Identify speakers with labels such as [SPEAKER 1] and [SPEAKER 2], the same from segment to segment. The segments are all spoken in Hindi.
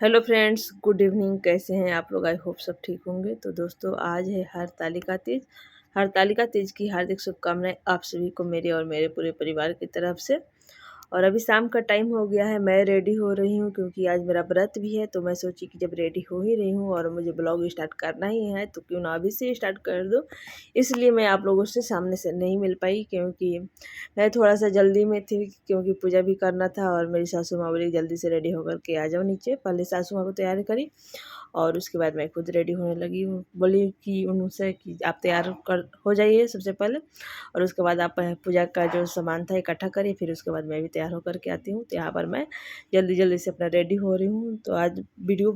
[SPEAKER 1] Hello friends, good evening. कैसे हैं आप लोग? आई होप सब ठीक होंगे। तो दोस्तों, आज है हरतालिका तीज। हरतालिका तीज की हार्दिक शुभकामनाएं आप सभी को मेरे और मेरे पूरे परिवार की तरफ से। और अभी शाम का टाइम हो गया है, मैं रेडी हो रही हूँ क्योंकि आज मेरा व्रत भी है। तो मैं सोची कि जब रेडी हो ही रही हूँ और मुझे ब्लॉग स्टार्ट करना ही है तो क्यों ना अभी से स्टार्ट कर दूँ। इसलिए मैं आप लोगों से सामने से नहीं मिल पाई क्योंकि मैं थोड़ा सा जल्दी में थी, क्योंकि पूजा भी करना था। और मेरी सासू माँ बोली जल्दी से रेडी होकर के आ जाओ नीचे। पहले सासू माँ को तैयार करी और उसके बाद मैं खुद रेडी होने लगी हूँ। बोली कि उनसे कि आप तैयार कर हो जाइए सबसे पहले, और उसके बाद आप पूजा का जो सामान था इकट्ठा करिए, फिर उसके बाद मैं भी तैयार होकर के आती हूँ। तो यहाँ पर मैं जल्दी जल्दी से अपना रेडी हो रही हूँ। तो आज वीडियो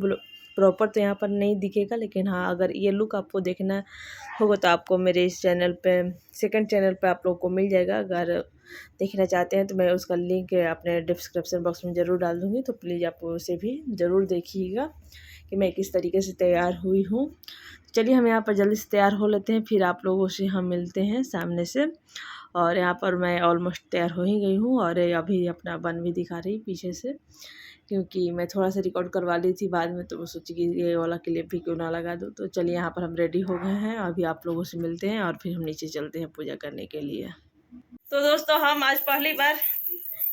[SPEAKER 1] प्रॉपर तो यहाँ पर नहीं दिखेगा, लेकिन हाँ, अगर ये लुक आपको देखना होगा तो आपको मेरे इस चैनल पे, सेकंड चैनल पे आप लोग को मिल जाएगा। अगर देखना चाहते हैं तो मैं उसका लिंक अपने डिस्क्रिप्शन बॉक्स में ज़रूर डाल दूँगी, तो प्लीज़ आप उसे भी ज़रूर देखिएगा कि मैं किस तरीके से तैयार हुई हूँ। चलिए हम यहाँ पर जल्दी से तैयार हो लेते हैं, फिर आप लोगों से हम मिलते हैं सामने से। और यहाँ पर मैं ऑलमोस्ट तैयार हो ही गई हूँ और अभी अपना बन भी दिखा रही पीछे से, क्योंकि मैं थोड़ा सा रिकॉर्ड करवा ली थी बाद में, तो वो सोची कि ये वाला क्लिप भी क्यों ना लगा दूँ। तो चलिए यहाँ पर हम रेडी हो गए हैं, अभी आप लोगों से मिलते हैं और फिर हम नीचे चलते हैं पूजा करने के लिए। तो दोस्तों, हम आज पहली बार,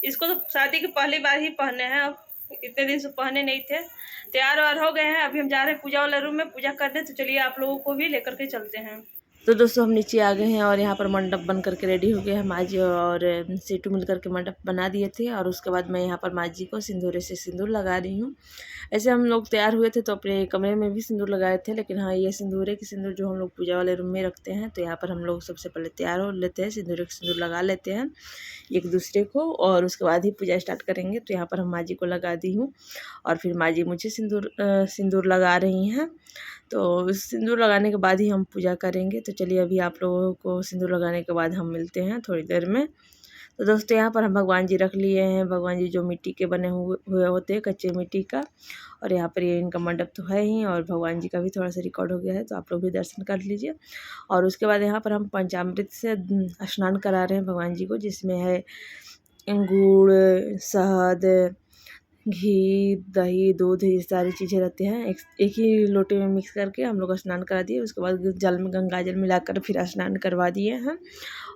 [SPEAKER 1] इसको तो शादी की पहली बार ही पहने हैं। अब इतने दिन से पहने नहीं थे। तैयार वार हो गए हैं, अभी हम जा रहे हैं पूजा वाला रूम में पूजा करने। तो चलिए आप लोगों को भी लेकर के चलते हैं। तो दोस्तों, हम नीचे आ गए हैं और यहाँ पर मंडप बन करके रेडी हो गए हैं। माँ जी और सीटू मिल करके मंडप बना दिए थे और उसके बाद मैं यहाँ पर माँ जी को सिंदूरे से सिंदूर लगा रही हूँ। ऐसे हम लोग तैयार हुए थे तो अपने कमरे में भी सिंदूर लगाए थे, लेकिन हाँ, ये सिंदूरे की सिंदूर जो हम लोग पूजा वाले रूम में रखते हैं, तो यहाँ पर हम लोग सबसे पहले तैयार हो लेते हैं, सिंदूर की सिंदूर लगा लेते हैं एक दूसरे को, और उसके बाद ही पूजा स्टार्ट करेंगे। तो यहाँ पर हम माँ जी को लगा दी हूँ और फिर माँ जी मुझे सिंदूर लगा रही हैं। तो सिंदूर लगाने के बाद ही हम पूजा करेंगे। तो चलिए अभी आप लोगों को सिंदूर लगाने के बाद हम मिलते हैं थोड़ी देर में। तो दोस्तों, यहाँ पर हम भगवान जी रख लिए हैं। भगवान जी जो मिट्टी के बने हुए होते हैं, कच्चे मिट्टी का। और यहाँ पर ये इनका मंडप तो है ही, और भगवान जी का भी थोड़ा सा रिकॉर्ड हो गया है, तो आप लोग भी दर्शन कर लीजिए। और उसके बाद यहाँ पर हम पंचामृत से स्नान करा रहे हैं भगवान जी को, जिसमें है गुड़, शहद, घी, दही, दूध, ये सारी चीज़ें रहती हैं। एक ही लोटे में मिक्स करके हम लोग स्नान करा दिए। उसके बाद जल में गंगा जल मिलाकर फिर स्नान करवा दिए हैं।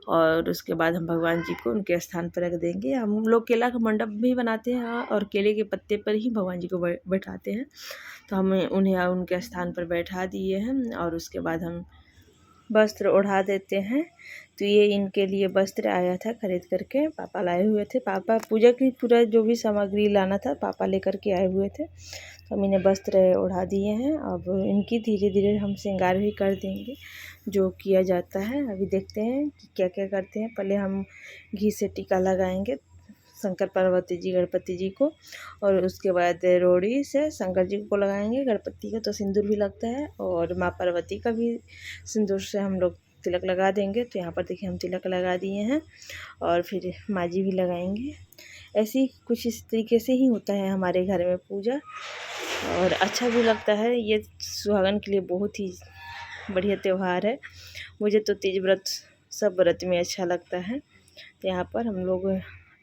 [SPEAKER 1] और उसके बाद हम भगवान जी को उनके स्थान पर रख देंगे। हम लोग केला का मंडप भी बनाते हैं और केले के पत्ते पर ही भगवान जी को बैठाते हैं। तो हम उन्हें उनके स्थान पर बैठा दिए हैं और उसके बाद हम वस्त्र ओढ़ा देते हैं। तो ये इनके लिए वस्त्र आया था खरीद करके, पापा लाए हुए थे। पापा पूजा की पूरा जो भी सामग्री लाना था पापा लेकर के आए हुए थे, तो हम इन्हें वस्त्र ओढ़ा दिए हैं। अब इनकी धीरे धीरे हम श्रृंगार भी कर देंगे जो किया जाता है। अभी देखते हैं कि क्या क्या करते हैं। पहले हम घी से टीका लगाएंगे शंकर पार्वती जी गणपति जी को, और उसके बाद रोड़ी से शंकर जी को लगाएंगे। गणपति का तो सिंदूर भी लगता है और माँ पार्वती का भी सिंदूर से हम लोग तिलक लगा देंगे। तो यहाँ पर देखिए हम तिलक लगा दिए हैं और फिर माँ जी भी लगाएंगे। ऐसी कुछ इस तरीके से ही होता है हमारे घर में पूजा, और अच्छा भी लगता है। ये सुहागन के लिए बहुत ही बढ़िया त्यौहार है। मुझे तो तीज व्रत सब व्रत में अच्छा लगता है। तो यहाँ पर हम लोग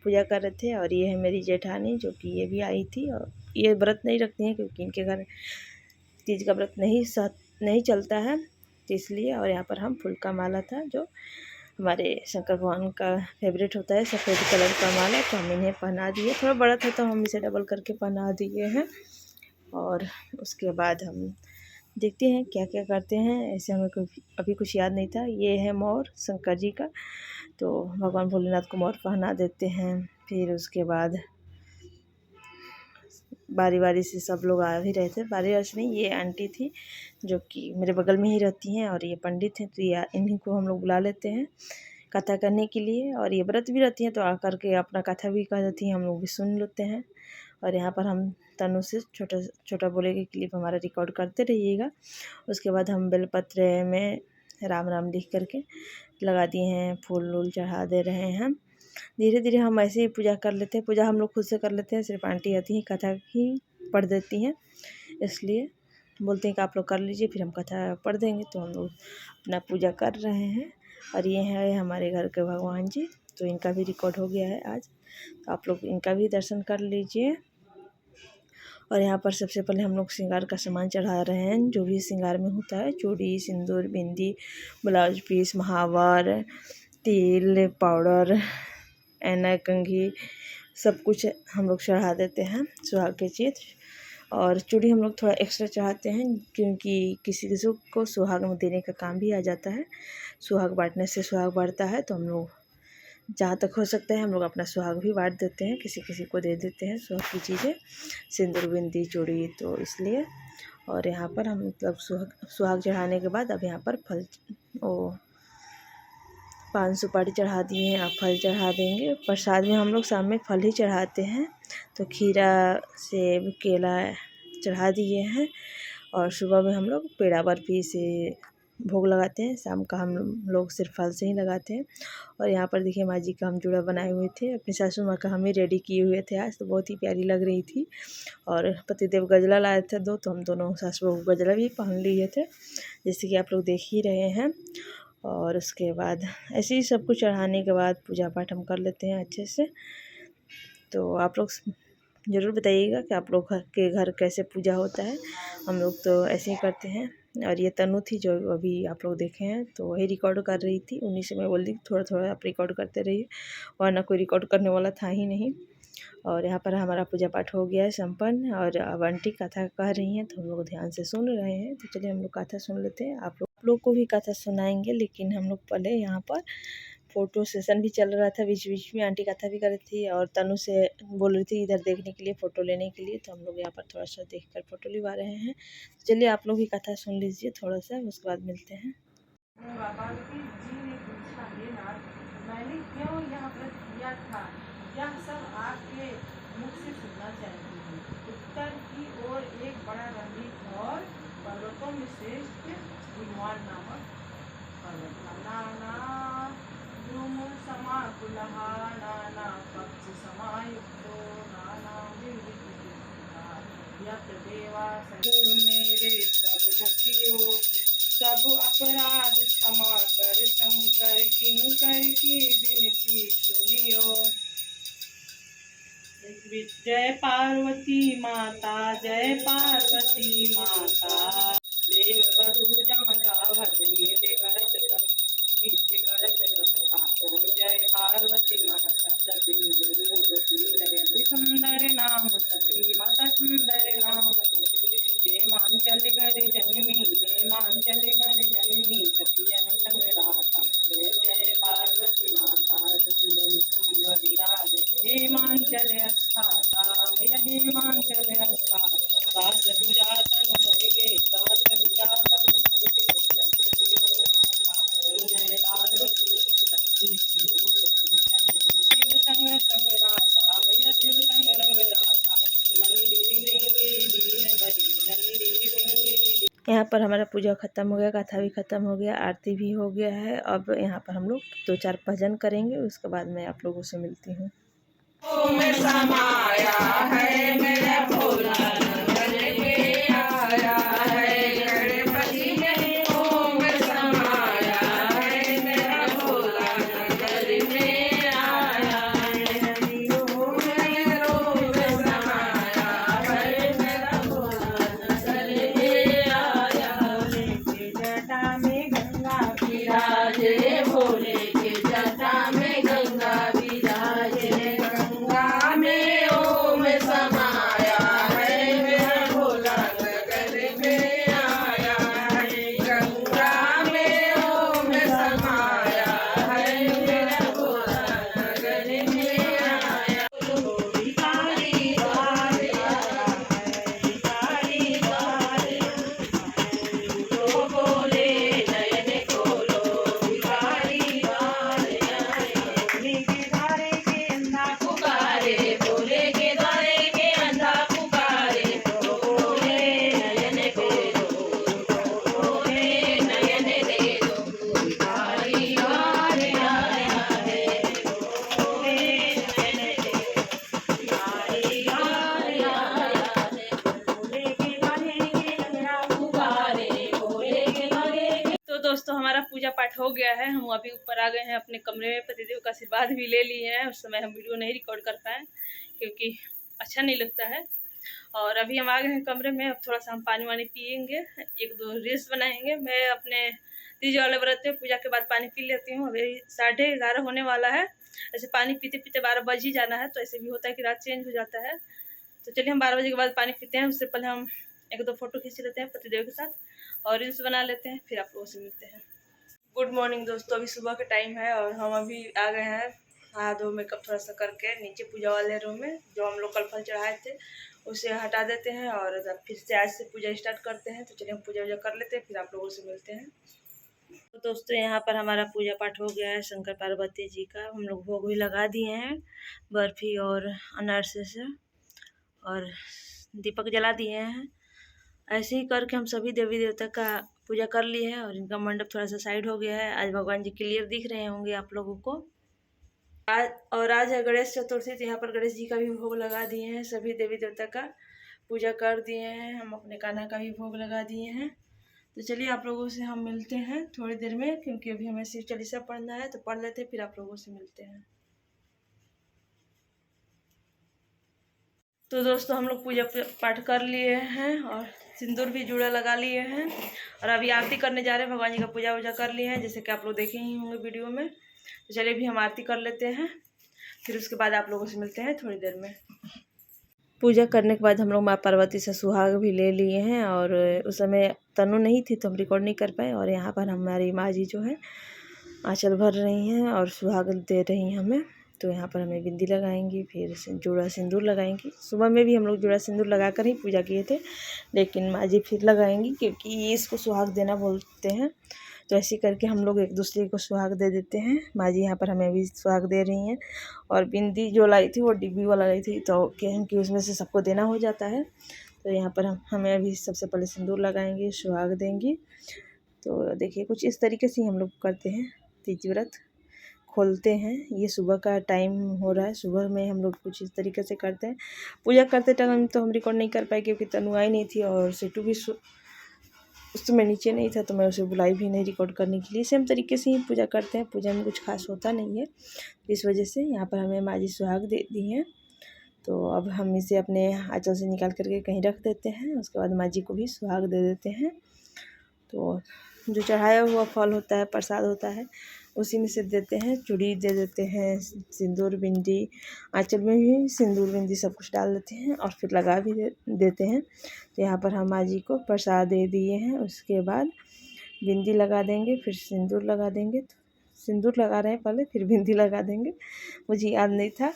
[SPEAKER 1] पूजा कर रहे थे और ये है मेरी जेठानी, जो कि ये भी आई थी। और ये व्रत नहीं रखती हैं क्योंकि इनके घर तीज का व्रत नहीं चलता है, तो इसलिए। और यहाँ पर हम फूल का माला था जो हमारे शंकर भगवान का फेवरेट होता है, सफ़ेद कलर का माला, तो हम इन्हें पहना दिए। थोड़ा बड़ा था तो हम इसे डबल करके पहना दिए हैं। और उसके बाद हम देखते हैं क्या क्या करते हैं। ऐसे हमें अभी कुछ याद नहीं था। ये है मोर शंकर जी का, तो भगवान भोलेनाथ को मोर पहना देते हैं। फिर उसके बाद बारी बारी से सब लोग आ भी रहे थे। बारी बारी से नहीं, ये आंटी थी जो कि मेरे बगल में ही रहती हैं और ये पंडित हैं, तो ये इन्हीं को हम लोग बुला लेते हैं कथा करने के लिए। और ये व्रत भी रहती हैं तो आकर के अपना कथा भी कर देती हैं, हम लोग भी सुन लेते हैं। और यहाँ पर हम तनु से छोटा छोटा बोले के क्लिप हमारा रिकॉर्ड करते रहिएगा। उसके बाद हम बेलपत्र में राम राम लिख करके लगा दिए हैं, फूल वूल चढ़ा दे रहे हैं। धीरे धीरे हम ऐसे ही पूजा कर लेते हैं। पूजा हम लोग खुद से कर लेते हैं, सिर्फ आंटी आती हैं कथा ही पढ़ देती हैं, इसलिए बोलते हैं कि आप लोग कर लीजिए, फिर हम कथा पढ़ देंगे। तो हम लोग अपना पूजा कर रहे हैं। और ये है हमारे घर के भगवान जी, तो इनका भी रिकॉर्ड हो गया है आज, तो आप लोग इनका भी दर्शन कर लीजिए। और यहाँ पर सबसे पहले हम लोग श्रृंगार का सामान चढ़ा रहे हैं, जो भी श्रृंगार में होता है, चूड़ी, सिंदूर, बिंदी, ब्लाउज पीस, महावर, तिल, पाउडर, ऐनक, कंघी, सब कुछ हम लोग चढ़ा देते हैं सुहाग के चित्र। और चूड़ी हम लोग थोड़ा एक्स्ट्रा चढ़ाते हैं, क्योंकि किसी किसी को सुहाग में देने का काम भी आ जाता है। सुहाग बांटने से सुहाग बढ़ता है, तो हम लोग जहाँ तक हो सकता है हम लोग अपना सुहाग भी बांट देते हैं, किसी किसी को दे देते हैं सुहाग की चीज़ें, सिंदूर, बिंदी, चूड़ी, तो इसलिए। और यहाँ पर हम मतलब सुहाग चढ़ाने के बाद अब यहाँ पर फल पान सुपारी चढ़ा दिए हैं, अब फल चढ़ा देंगे। प्रसाद में हम लोग शाम में फल ही चढ़ाते हैं, तो खीरा, सेब, केला चढ़ा दिए हैं। और सुबह में हम लोग पेड़ा बर्फी से भोग लगाते हैं, शाम का हम लोग सिर्फ फल से ही लगाते हैं। और यहाँ पर देखिए माँ जी का हम जूड़ा बनाए हुए थे, अपनी सासू माँ का हम ही रेडी किए हुए थे आज, तो बहुत ही प्यारी लग रही थी। और पतिदेव गजला लाए थे 2, तो हम दोनों सास बहू गजला भी पहन लिए थे, जैसे कि आप लोग देख ही रहे हैं। और उसके बाद ऐसे ही सब कुछ चढ़ाने के बाद पूजा पाठ हम कर लेते हैं अच्छे से। तो आप लोग ज़रूर बताइएगा कि आप लोग के घर कैसे पूजा होता है। हम लोग तो ऐसे ही करते हैं। और ये तनु थी जो अभी आप लोग देखे हैं, तो वही रिकॉर्ड कर रही थी, उन्हीं से मैं बोल दी थोड़ा थोड़ा आप रिकॉर्ड करते रहिए, वरना कोई रिकॉर्ड करने वाला था ही नहीं। और यहाँ पर हमारा पूजा पाठ हो गया है संपन्न। और अब आंटी कथा कह रही हैं, तो हम लोग ध्यान से सुन रहे हैं। तो चलिए हम लोग कथा सुन लेते हैं। आप लोग को भी कथा सुनाएंगे, लेकिन हम लोग पहले यहाँ पर फ़ोटो सेशन भी चल रहा था, बीच बीच में आंटी कथा भी कर रही थी, और तनु से बोल रही थी इधर देखने के लिए, फ़ोटो लेने के लिए। तो हम लोग यहाँ पर थोड़ा सा देखकर फ़ोटो लिवा रहे हैं। चलिए आप लोग भी कथा सुन लीजिए थोड़ा सा, उसके बाद मिलते हैं। मैंने क्यों यह व्रत किया था, यह सब आपके मुख से सुनना चाहती हूँ। उत्तर की ओर एक बड़ा रंगीन और पर्वतों में श्रेष्ठ हिमवान नामक पर्वत था। नाना द्रुम समाकुलः, नाना पक्ष समायुक्तो, नाना यत्र देवा सगुण मेरे सब ढकियो, सब अपराध क्षमा कर शंकर, किंकर की विनती सुनियो। जय पार्वती माता, जय पार्वती माता, देव बधु जमता भज नित्य करत रखता। ओ जय पार्वती माता, सती रूप लय अति सुंदर नाम सती, माता सुंदर नाम सती। हे मांचल घर जननी, हे मांचल घर जननी, सतियन संग राता। ओ जय पार्वती माता, तुम विराज, हे मांचल अस्थाता, हे मांचल अस्थाता। सास भुजा तन भर के, सास भुजा तन भर के, जय पार्वती शिव संग संग राता, मैया शिव संग रंग राता। यहाँ पर हमारा पूजा खत्म हो गया, कथा भी खत्म हो गया, आरती भी हो गया है। अब यहाँ पर हम लोग 2-4 भजन करेंगे, उसके बाद मैं आप लोगों से मिलती हूँ। समाया है मेरा भोला, दोस्तों हमारा पूजा पाठ हो गया है। हम अभी ऊपर आ गए हैं अपने कमरे में, पतिदेव का आशीर्वाद भी ले लिए हैं। उस समय हम वीडियो नहीं रिकॉर्ड कर पाए, क्योंकि अच्छा नहीं लगता है। और अभी हम आ गए हैं कमरे में। अब थोड़ा सा हम पानी वानी पियेंगे, 1-2 रील्स बनाएंगे। मैं अपने तीज वाले व्रत में पूजा के बाद पानी पी लेती हूँ। अभी 11:30 होने वाला है। ऐसे पानी पीते पीते 12 बज ही जाना है, तो ऐसे भी होता है कि रात चेंज हो जाता है। तो चलिए हम 12 बजे के बाद पानी पीते हैं। उससे पहले हम 1-2 फोटो खींच लेते हैं पतिदेव के साथ और रील्स बना लेते हैं, फिर आप लोगों से मिलते हैं। गुड मॉर्निंग दोस्तों, अभी सुबह का टाइम है और हम अभी आ गए हैं नहा धो मेकअप थोड़ा सा करके नीचे पूजा वाले रूम में। जो हम लोग कल फल चढ़ाए थे उसे हटा देते हैं और फिर से आज से पूजा स्टार्ट करते हैं। तो चलिए हम पूजा वूजा कर लेते हैं, फिर आप लोगों से मिलते हैं। तो दोस्तों यहाँ पर हमारा पूजा पाठ हो गया है शंकर पार्वती जी का। हम लोग भोग भी लगा दिए हैं बर्फी और अनारसे से, और दीपक जला दिए हैं। ऐसे ही करके हम सभी देवी देवता का पूजा कर लिए हैं और इनका मंडप थोड़ा सा साइड हो गया है। आज भगवान जी क्लियर दिख रहे होंगे आप लोगों को। आज है गणेश चतुर्थी, तो यहाँ पर गणेश जी का भी भोग लगा दिए हैं। सभी देवी देवता का पूजा कर दिए हैं। हम अपने कान्हा का भी भोग लगा दिए हैं। तो चलिए आप लोगों से हम मिलते हैं थोड़ी देर में, क्योंकि अभी हमें शिव चालीसा पढ़ना है, तो पढ़ लेते हैं, फिर आप लोगों से मिलते हैं। तो दोस्तों हम लोग पूजा पाठ कर लिए हैं और सिंदूर भी जुड़ा लगा लिए हैं और अभी आरती करने जा रहे हैं। भगवान जी का पूजा वूजा कर लिए हैं, जैसे कि आप लोग देखे ही होंगे वीडियो में। तो चलिए भी हम आरती कर लेते हैं, फिर उसके बाद आप लोगों से मिलते हैं थोड़ी देर में। पूजा करने के बाद हम लोग माँ पार्वती से सुहाग भी ले लिए हैं और उस समय तनु नहीं थी तो हम रिकॉर्ड नहीं कर पाए। और यहाँ पर हमारी माँ जी जो है आंचल भर रही हैं और सुहाग दे रही हैं हमें। तो यहाँ पर हमें बिंदी लगाएंगी, फिर जुड़ा सिंदूर लगाएंगी। सुबह में भी हम लोग जुड़ा सिंदूर लगा कर ही पूजा किए थे, लेकिन माँ जी फिर लगाएंगी क्योंकि ये इसको सुहाग देना बोलते हैं। तो ऐसे करके हम लोग एक दूसरे को सुहाग दे देते हैं। माँ जी यहाँ पर हमें भी सुहाग दे रही हैं। और बिंदी जो लाई थी वो डिब्बी वाला लाई थी, तो कि उसमें से सबको देना हो जाता है। तो यहाँ पर हमें अभी सबसे पहले सिंदूर लगाएंगे, सुहाग देंगी। तो देखिए कुछ इस तरीके से हम लोग करते हैं तीज व्रत, खोलते हैं। ये सुबह का टाइम हो रहा है, सुबह में हम लोग कुछ इस तरीके से करते हैं। पूजा करते टाइम तो हम रिकॉर्ड नहीं कर पाए क्योंकि तनु आई नहीं थी और सिटू भी उस समय नीचे नहीं था, तो मैं उसे बुलाई भी नहीं रिकॉर्ड करने के लिए। सेम तरीके से ही पूजा करते हैं, पूजा में कुछ खास होता नहीं है। इस वजह से यहाँ पर हमें माँ जी सुहाग दे दी हैं। तो अब हम इसे अपने आंचल से निकाल करके कहीं रख देते हैं। उसके बाद माँ जी को भी सुहाग दे देते हैं। तो जो चढ़ाया हुआ फल होता है, प्रसाद होता है, उसी में से देते हैं। चूड़ी दे देते हैं, सिंदूर बिंदी, आंचल में भी सिंदूर बिंदी सब कुछ डाल देते हैं और फिर लगा भी देते हैं। तो यहाँ पर हम माँ जी को प्रसाद दे दिए हैं। उसके बाद बिंदी लगा देंगे, फिर सिंदूर लगा देंगे। तो सिंदूर लगा रहे हैं पहले, फिर बिंदी लगा देंगे, मुझे याद नहीं था।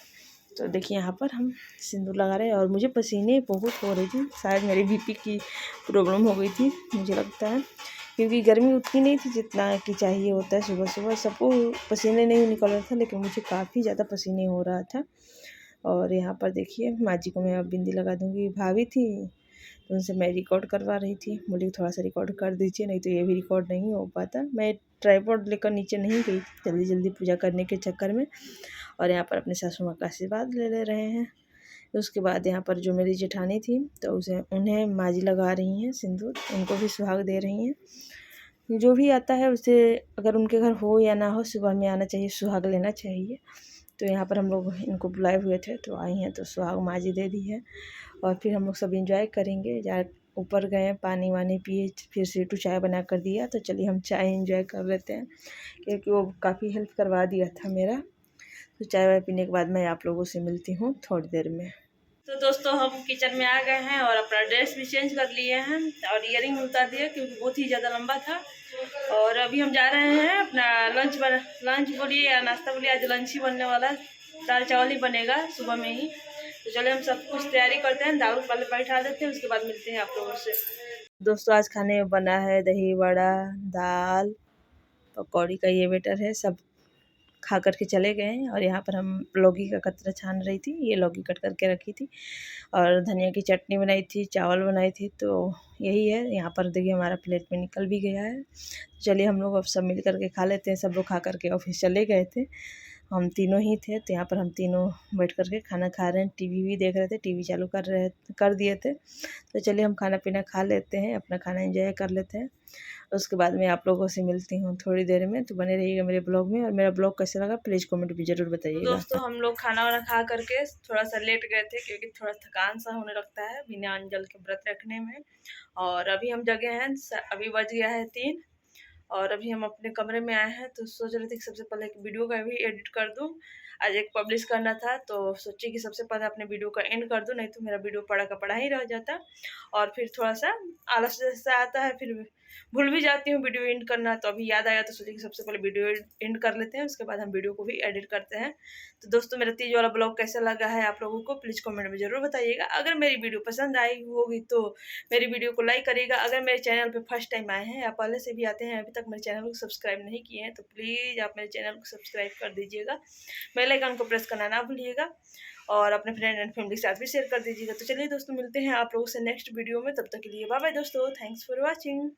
[SPEAKER 1] तो देखिए यहाँ पर हम सिंदूर लगा रहे हैं और मुझे पसीने बहुत हो रही थी। शायद मेरी बीपी की प्रॉब्लम हो गई थी मुझे लगता है, क्योंकि गर्मी उतनी नहीं थी जितना कि चाहिए होता है। सुबह सुबह सबको पसीने नहीं निकल रहा था, लेकिन मुझे काफ़ी ज़्यादा पसीने हो रहा था। और यहाँ पर देखिए माँ जी को मैं अब बिंदी लगा दूँगी। भाभी थी तो उनसे मैं रिकॉर्ड करवा रही थी, बोली थोड़ा सा रिकॉर्ड कर दीजिए, नहीं तो ये भी रिकॉर्ड नहीं हो पाता। मैं ट्राइपॉड लेकर नीचे नहीं गई थी जल्दी जल्दी पूजा करने के चक्कर में। और यहाँ पर अपने सासू माँ का आशीर्वाद ले रहे हैं। उसके बाद यहाँ पर जो मेरी जेठानी थी तो उन्हें माँ जी लगा रही हैं सिंदूर, उनको भी सुहाग दे रही हैं। जो भी आता है उसे, अगर उनके घर हो या ना हो, सुबह में आना चाहिए, सुहाग लेना चाहिए। तो यहाँ पर हम लोग इनको बुलाए हुए थे तो आई हैं, तो सुहाग माँ जी दे दी है। और फिर हम लोग सब इंजॉय करेंगे। जा ऊपर गए, पानी वानी पिए, फिर सीटू चाय बना कर दिया। तो चलिए हम चाय इंजॉय कर लेते हैं, क्योंकि वो काफ़ी हेल्प करवा दिया था मेरा। तो चाय वाय पीने के बाद मैं आप लोगों से मिलती हूँ थोड़ी देर में। तो दोस्तों हम किचन में आ गए हैं और अपना ड्रेस भी चेंज कर लिए हैं और इयरिंग उतार दिया क्योंकि बहुत ही ज़्यादा लंबा था। और अभी हम जा रहे हैं अपना लंच बोलिए या नाश्ता बोलिए, आज लंच ही बनने वाला है, दाल चावल ही बनेगा सुबह में ही। तो चले हम सब कुछ तैयारी करते हैं, दाल पहले बैठा देते हैं, उसके बाद मिलते हैं आप लोगों से। दोस्तों आज खाने में बना है दही बड़ा, दाल, पकौड़ी का ये बेटर है, सब खा करके चले गए हैं। और यहाँ पर हम लौकी का कतरा छान रही थी, ये लौकी कट करके रखी थी और धनिया की चटनी बनाई थी, चावल बनाई थी। तो यही है, यहाँ पर देखिए हमारा प्लेट में निकल भी गया है। चलिए हम लोग अब सब मिल करके खा लेते हैं। सब लोग खा करके ऑफिस चले गए थे, हम तीनों ही थे। तो यहाँ पर हम तीनों बैठ करके खाना खा रहे हैं, टीवी भी देख रहे थे, टीवी चालू कर दिए थे। तो चलिए हम खाना पीना खा लेते हैं, अपना खाना एंजॉय कर लेते हैं। उसके बाद मैं आप लोगों से मिलती हूँ थोड़ी देर में। तो बने रहिएगा मेरे ब्लॉग में, और मेरा ब्लॉग कैसा लगा प्लीज़ कमेंट भी ज़रूर बताइएगा। तो दोस्तों हम लोग खाना वाना खा करके थोड़ा सा लेट गए थे, क्योंकि थोड़ा थकान सा होने लगता है बिना अन्न जल के व्रत रखने में। और अभी हम जगे हैं, अभी बज गया है 3, और अभी हम अपने कमरे में आए हैं। तो सोच रहे थे कि सबसे पहले एक वीडियो का भी एडिट कर दूं, आज एक पब्लिश करना था। तो सोची कि सबसे पहले अपने वीडियो का एंड कर दूं, नहीं तो मेरा वीडियो पड़ा का पड़ा ही रह जाता, और फिर थोड़ा सा आलस जैसा आता है, फिर भूल भी जाती हूँ वीडियो एंड करना। तो अभी याद आया तो सोची कि सबसे पहले वीडियो एंड कर लेते हैं, उसके बाद हम वीडियो को भी एडिट करते हैं। तो दोस्तों मेरा तीज वाला ब्लॉग कैसा लगा है आप लोगों को प्लीज़ कमेंट में ज़रूर बताइएगा। अगर मेरी वीडियो पसंद आई होगी तो मेरी वीडियो को लाइक करिएगा। अगर मेरे चैनल पे फर्स्ट टाइम आए हैं या पहले से भी आते हैं, अभी तक मेरे चैनल को सब्सक्राइब नहीं किए हैं, तो प्लीज़ आप मेरे चैनल को सब्सक्राइब कर दीजिएगा, बेल आइकन को प्रेस करना ना भूलिएगा, और अपने फ्रेंड एंड फैमिली के साथ भी शेयर कर दीजिएगा। तो चलिए दोस्तों मिलते हैं आप लोगों से नेक्स्ट वीडियो में, तब तक के लिए बाय बाय दोस्तों, थैंक्स फॉर वॉचिंग।